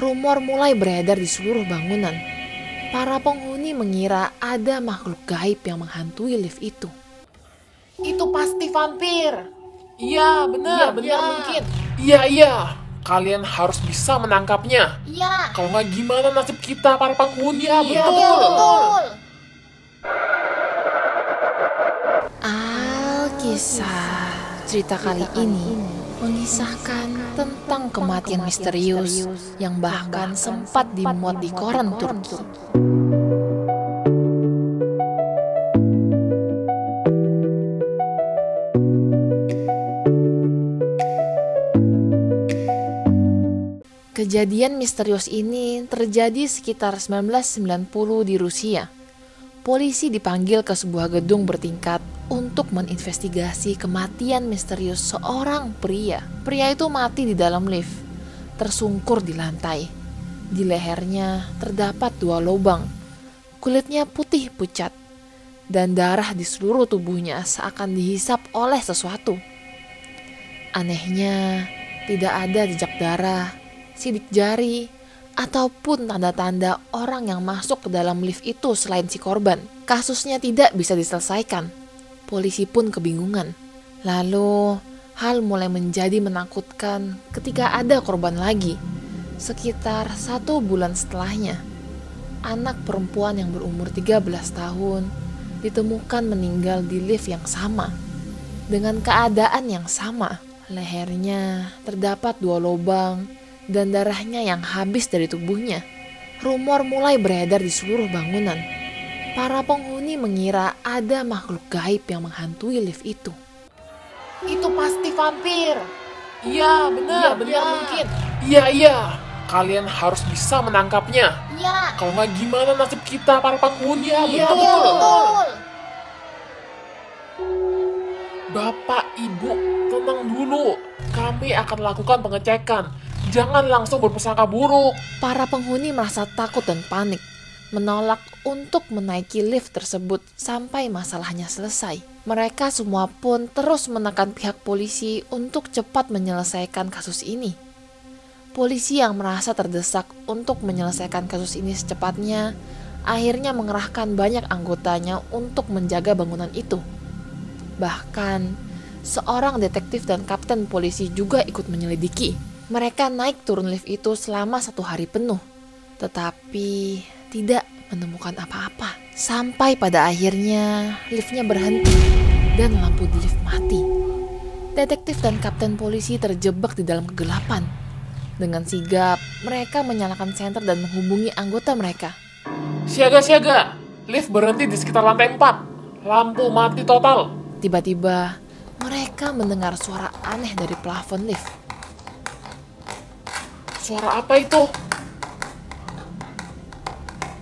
Rumor mulai beredar di seluruh bangunan. Para penghuni mengira ada makhluk gaib yang menghantui lift itu. Itu pasti vampir. Iya, benar mungkin. Iya. Kalian harus bisa menangkapnya. Iya. Kalau nggak gimana nasib kita para penghuni? Iya, betul. Alkisah. Cerita kali ini mengisahkan tentang kematian misterius yang bahkan sempat dimuat di koran Turki. Kejadian misterius ini terjadi sekitar 1990 di Rusia. Polisi dipanggil ke sebuah gedung bertingkat untuk menginvestigasi kematian misterius seorang pria. Pria itu mati di dalam lift, tersungkur di lantai. Di lehernya terdapat 2 lubang. Kulitnya putih pucat, dan darah di seluruh tubuhnya seakan dihisap oleh sesuatu. Anehnya, tidak ada jejak darah, sidik jari, ataupun tanda-tanda orang yang masuk ke dalam lift itu selain si korban. Kasusnya tidak bisa diselesaikan. Polisi pun kebingungan. Lalu, hal mulai menjadi menakutkan ketika ada korban lagi. Sekitar 1 bulan setelahnya, anak perempuan yang berumur 13 tahun ditemukan meninggal di lift yang sama. Dengan keadaan yang sama, lehernya terdapat 2 lubang, dan darahnya yang habis dari tubuhnya. Rumor mulai beredar di seluruh bangunan. Para penghuni mengira ada makhluk gaib yang menghantui lift itu. Itu pasti vampir. Iya, benar mungkin. Iya. Kalian harus bisa menangkapnya. Iya. Kalau nggak gimana nasib kita para penghuni? Iya, betul. Bapak, Ibu, tenang dulu. Kami akan lakukan pengecekan. Jangan langsung berprasangka buruk. Para penghuni merasa takut dan panik, menolak untuk menaiki lift tersebut sampai masalahnya selesai. Mereka semua pun terus menekan pihak polisi untuk cepat menyelesaikan kasus ini. Polisi yang merasa terdesak untuk menyelesaikan kasus ini secepatnya, akhirnya mengerahkan banyak anggotanya untuk menjaga bangunan itu. Bahkan, seorang detektif dan kapten polisi juga ikut menyelidiki. Mereka naik turun lift itu selama 1 hari penuh, tetapi tidak menemukan apa-apa. Sampai pada akhirnya liftnya berhenti dan lampu di lift mati. Detektif dan kapten polisi terjebak di dalam kegelapan. Dengan sigap, mereka menyalakan senter dan menghubungi anggota mereka. Siaga, lift berhenti di sekitar lantai 4. Lampu mati total. Tiba-tiba, mereka mendengar suara aneh dari plafon lift. Suara apa itu?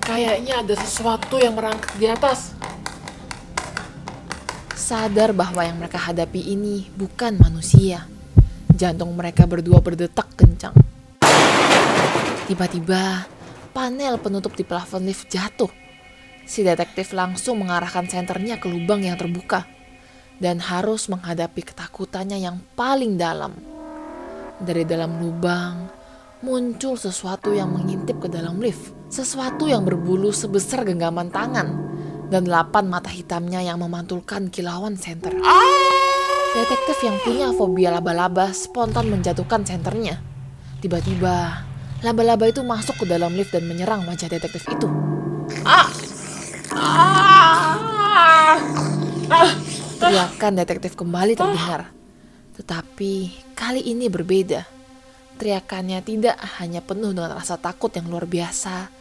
Kayaknya ada sesuatu yang merangkak di atas. Sadar bahwa yang mereka hadapi ini bukan manusia. Jantung mereka berdua berdetak kencang. Tiba-tiba, panel penutup di plafon lift jatuh. Si detektif langsung mengarahkan senternya ke lubang yang terbuka dan harus menghadapi ketakutannya yang paling dalam. Dari dalam lubang, muncul sesuatu yang mengintip ke dalam lift. Sesuatu yang berbulu sebesar genggaman tangan dan 8 mata hitamnya yang memantulkan kilauan senter. Detektif yang punya fobia laba-laba spontan menjatuhkan senternya. Tiba-tiba, laba-laba itu masuk ke dalam lift dan menyerang wajah detektif itu. Teriakan detektif kembali terdengar. Tetapi kali ini berbeda. Teriakannya tidak hanya penuh dengan rasa takut yang luar biasa,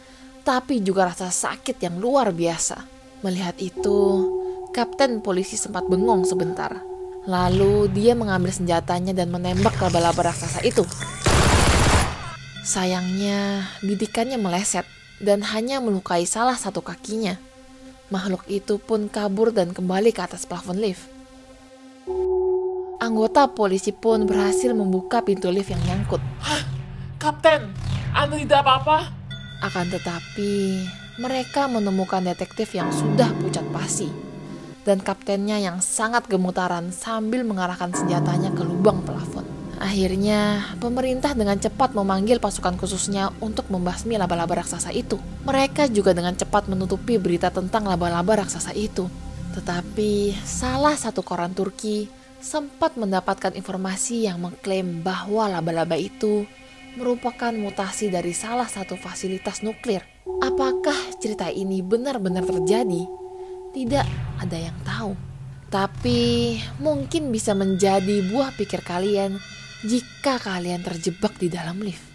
tapi juga rasa sakit yang luar biasa. Melihat itu, kapten polisi sempat bengong sebentar. Lalu dia mengambil senjatanya dan menembak laba-laba raksasa itu. Sayangnya, bidikannya meleset dan hanya melukai salah satu kakinya. Makhluk itu pun kabur dan kembali ke atas plafon lift. Anggota polisi pun berhasil membuka pintu lift yang nyangkut. Kapten, Anda tidak apa-apa? Akan tetapi, mereka menemukan detektif yang sudah pucat pasi. Dan kaptennya yang sangat gemetaran sambil mengarahkan senjatanya ke lubang plafon. Akhirnya, pemerintah dengan cepat memanggil pasukan khususnya untuk membasmi laba-laba raksasa itu. Mereka juga dengan cepat menutupi berita tentang laba-laba raksasa itu. Tetapi, salah satu koran Turki sempat mendapatkan informasi yang mengklaim bahwa laba-laba itu merupakan mutasi dari salah satu fasilitas nuklir. Apakah cerita ini benar-benar terjadi? Tidak ada yang tahu. Tapi mungkin bisa menjadi buah pikir kalian jika kalian terjebak di dalam lift.